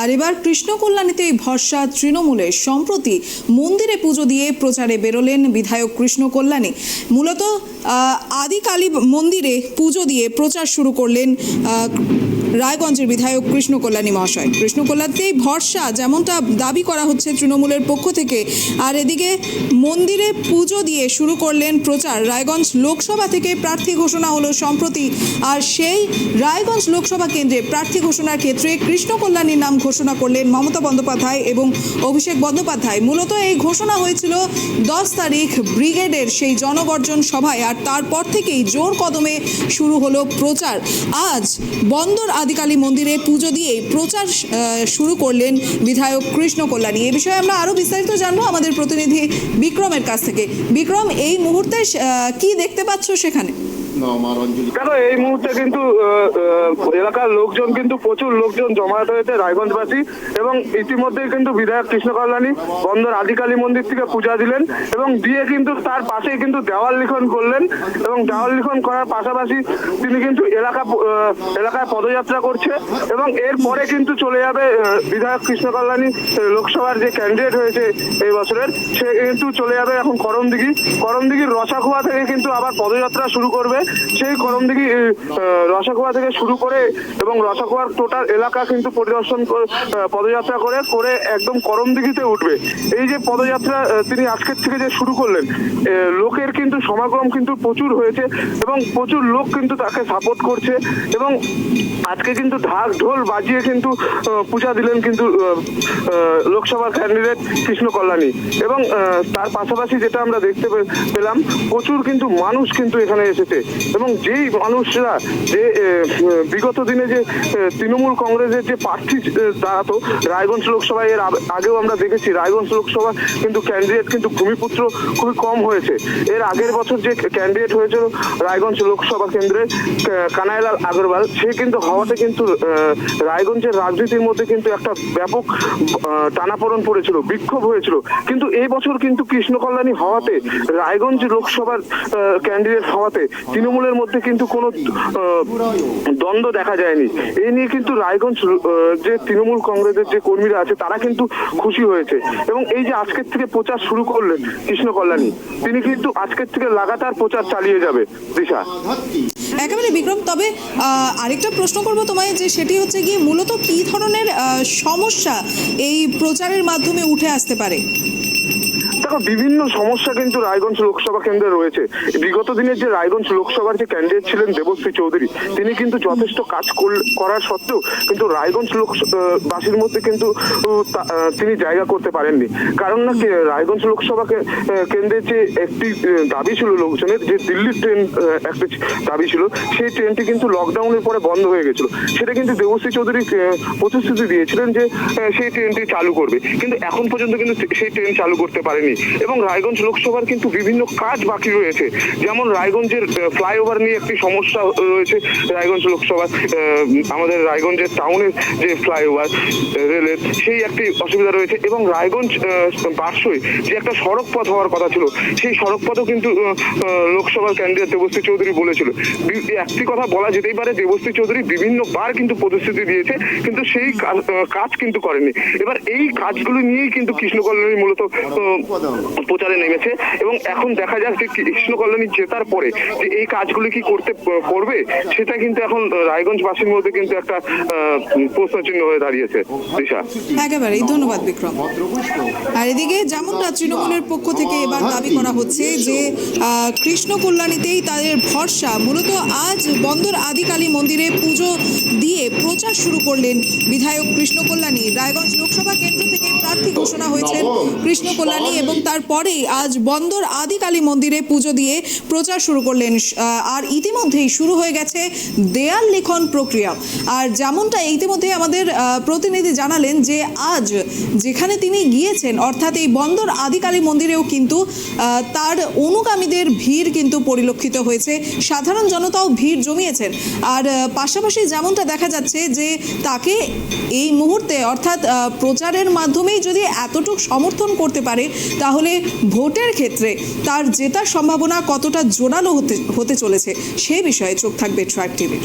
আর এবার কৃষ্ণ কল্যাণীতেই ভরসা তৃণমূলের। সম্প্রতি মন্দিরে পুজো দিয়ে প্রচারে বেরোলেন বিধায়ক কৃষ্ণ কল্যাণী। মূলত আদিকালী মন্দিরে পুজো দিয়ে প্রচার শুরু করলেন রায়গঞ্জের বিধায়ক কৃষ্ণ কল্যাণী মহাশয়। কৃষ্ণ কল্যাণীতেই ভরসা যেমনটা দাবি করা হচ্ছে তৃণমূলের পক্ষ থেকে। আর এদিকে মন্দিরে পুজো দিয়ে শুরু করলেন প্রচার। রায়গঞ্জ লোকসভা থেকে প্রার্থী ঘোষণা হলো সম্প্রতি। আর সেই রায়গঞ্জ লোকসভা কেন্দ্রে প্রার্থী ঘোষণার ক্ষেত্রে কৃষ্ণ কল্যাণীর নাম ঘোষণা করলেন মমতা বন্দ্যোপাধ্যায় এবং অভিষেক বন্দ্যোপাধ্যায়। মূলত এই ঘোষণা হয়েছিল 10 তারিখ ব্রিগেডের সেই জনগর্জন সভায়। আর তারপর থেকেই জোর কদমে শুরু হলো প্রচার। আজ বন্দর আদিকালী মন্দিরে পুজো দিয়ে প্রচার শুরু করলেন বিধায়ক কৃষ্ণ কল্যাণী। এ বিষয়ে আমরা আরো বিস্তারিত জানবো আমাদের প্রতিনিধি বিক্রমের কাছ থেকে। বিক্রম, এই মুহূর্তে কি দেখতে পাচ্ছ সেখানে? দেখো, এই মুহূর্তে কিন্তু এলাকার লোকজন কিন্তু প্রচুর লোকজন জমায়েত হয়েছে রায়গঞ্জবাসী, এবং ইতিমধ্যেই কিন্তু বিধায়ক কৃষ্ণ কল্যাণী বন্দর আদিকালী মন্দির থেকে পূজা দিলেন এবং দিয়ে কিন্তু তার পাশে কিন্তু দেওয়াল লিখন করলেন। এবং দেওয়াল লিখন করার পাশাপাশি তিনি কিন্তু এলাকায় পদযাত্রা করছে এবং এরপরে কিন্তু চলে যাবে বিধায়ক কৃষ্ণ কল্যাণী লোকসভার যে ক্যান্ডিডেট হয়েছে এই বছরের, সে কিন্তু চলে যাবে এখন করমদিঘির রসাখোয়া থেকে কিন্তু আবার পদযাত্রা শুরু করবে। সেই করমদিঘি রসাখোয়া থেকে শুরু করে এবং রসাখোয়ার টোটাল এলাকা কিন্তু পরিদর্শন পদযাত্রা করে একদম করমদিঘিতে উঠবে। এই যে পদযাত্রা তিনি আজকের থেকে যে শুরু করলেন, লোকের কিন্তু সমাগম কিন্তু প্রচুর হয়েছে এবং প্রচুর লোক কিন্তু তাকে সাপোর্ট করছে। এবং আজকে কিন্তু ঢাক ঢোল বাজিয়ে কিন্তু পূজা দিলেন কিন্তু লোকসভার ক্যান্ডিডেট কৃষ্ণ কল্যাণী। এবং তার পাশাপাশি যেটা আমরা দেখতে পেলাম, প্রচুর কিন্তু মানুষ কিন্তু এখানে এসেছে। এবং যেই মানুষরা যে বিগত দিনে যে তৃণমূল কংগ্রেসের যে প্রার্থী দাঁড়াতো রায়গঞ্জ লোকসভায়, এর আগেও আমরা দেখেছি রায়গঞ্জ লোকসভা কিন্তু ক্যান্ডিডেট কিন্তু ভূমিপুত্র খুবই কম হয়েছে। এর আগের বছর যে ক্যান্ডিডেট হয়েছিল রায়গঞ্জ লোকসভা কেন্দ্রে কানাইলাল আগরওয়াল, সে কিন্তু হওয়াতে কিন্তু রায়গঞ্জের রাজনীতির মধ্যে কিন্তু একটা ব্যাপক টানাপোড়েন পড়েছিল, বিক্ষোভ হয়েছিল। কিন্তু এই বছর কিন্তু কৃষ্ণ কল্যাণী হওয়াতে, রায়গঞ্জ লোকসভার ক্যান্ডিডেট হওয়াতে তৃণমূলের মধ্যে কিন্তু কোনো দ্বন্দ্ব দেখা যায়নি। এই নিয়ে কিন্তু রায়গঞ্জ যে তৃণমূল কংগ্রেসের যে কর্মীরা আছে তারা কিন্তু খুশি হয়েছে। এবং এই যে আজকের থেকে প্রচার শুরু করলেন কৃষ্ণ কল্যাণী, তিনি কিন্তু আজকের থেকে লাগাতার প্রচার চালিয়ে যাবে। দিশা, একেবারে বিক্রম, তবে আরেকটা প্রশ্ন করবো তোমায়, যে সেটি হচ্ছে গিয়ে মূলত কি ধরনের সমস্যা এই প্রচারের মাধ্যমে উঠে আসতে পারে? দেখো, বিভিন্ন সমস্যা কিন্তু রায়গঞ্জ লোকসভা কেন্দ্রে রয়েছে। বিগত দিনের যে রায়গঞ্জ লোকসভার যে ক্যান্ডিডেট ছিলেন দেবশ্রী চৌধুরী, তিনি কিন্তু যথেষ্ট কাজ করার সত্ত্বেও কিন্তু রায়গঞ্জ লোকবাসীর মধ্যে কিন্তু তিনি জায়গা করতে পারেননি। কারণ না, রায়গঞ্জ লোকসভা কেন্দ্রের যে একটি দাবি ছিল লোকজনের, যে দিল্লির ট্রেন একটি দাবি ছিল, সেই ট্রেনটি কিন্তু লকডাউনের পরে বন্ধ হয়ে গেছিল। সেটা কিন্তু দেবশ্রী চৌধুরী প্রতিশ্রুতি দিয়েছিলেন যে সেই ট্রেনটি চালু করবে, কিন্তু এখন পর্যন্ত কিন্তু সেই ট্রেন চালু করতে পারেনি। এবং রায়গঞ্জ লোকসভার কিন্তু বিভিন্ন কাজ বাকি রয়েছে, যেমন রায়গঞ্জের ফ্লাইওভার নিয়ে একটি সমস্যা রয়েছে রায়গঞ্জ লোকসভা, আমাদের রায়গঞ্জের টাউনের যে ফ্লাইওভার রেলের, সেই একটি অসুবিধা রয়েছে। এবং রায়গঞ্জ বারসই যে একটা সড়ক পথ হওয়ার কথা ছিল, সেই সড়ক পথও কিন্তু লোকসভার ক্যান্ডিডেট দেবশ্রী চৌধুরী বলেছিল। একটি কথা বলা যেতেই পারে, দেবশ্রী চৌধুরী বিভিন্নবার কিন্তু প্রতিশ্রুতি দিয়েছে, কিন্তু সেই কাজ কিন্তু করেনি। এবার এই কাজগুলো নিয়েই কিন্তু কৃষ্ণ কল্যাণী মূলত প্রচারে নেমেছে। এবং এখন দেখা যাক যে কৃষ্ণ কল্যাণী জেতার পরে যে এই কাজগুলি কি করবে, সেটা কিন্তু এখন রায়গঞ্জবাসীর মধ্যে কিন্তু একটা প্রশ্নচিহ্ন হয়ে দাঁড়িয়েছে। দিশা, একেবারেই ধন্যবাদ বিক্রম। আর এদিকে যেমনটা তৃণমূলের পক্ষ থেকে এবার দাবি করা হচ্ছে যে কৃষ্ণ কল্যাণীতেই তাদের ভরসা। মূলত আজ বন্দর আদিকালী মন্দিরে পুজো দিয়ে প্রচার শুরু করলেন বিধায়ক কৃষ্ণ কল্যাণী। রায়গঞ্জ লোকসভা কেন্দ্র থেকে প্রার্থী ঘোষণা হয়েছেন কৃষ্ণ কল্যাণী এবং তারপরেই আজ বন্দর আদিকালী মন্দিরে পুজো দিয়ে প্রচার শুরু করলেন। আর ইতিমধ্যেই শুরু হয়ে গেছে দেয়াল লিখন প্রক্রিয়া। আর যেমনটা ইতিমধ্যে আমাদের প্রতিনিধি জানালেন যে আজ যেখানে তিনি গিয়েছেন, অর্থাৎ এই বন্দর আদিকালী মন্দিরেও কিন্তু তার অনুগামীদের ভিড় কিন্তু পরিলক্ষিত হয়েছে। সাধারণ জনতাও ভিড় জমিয়েছেন। আর পাশাপাশি যেমনটা দেখা যাচ্ছে যে তাকে এই মুহূর্তে, অর্থাৎ প্রচারের মাধ্যমেই যদি এতটুকু সমর্থন করতে পারে, তাহলে ভোটের ক্ষেত্রে তার জেতার সম্ভাবনা কতটা জোরালো হতে চলেছে সে বিষয়ে চোখ থাকবে ট্র্যাক টিভির।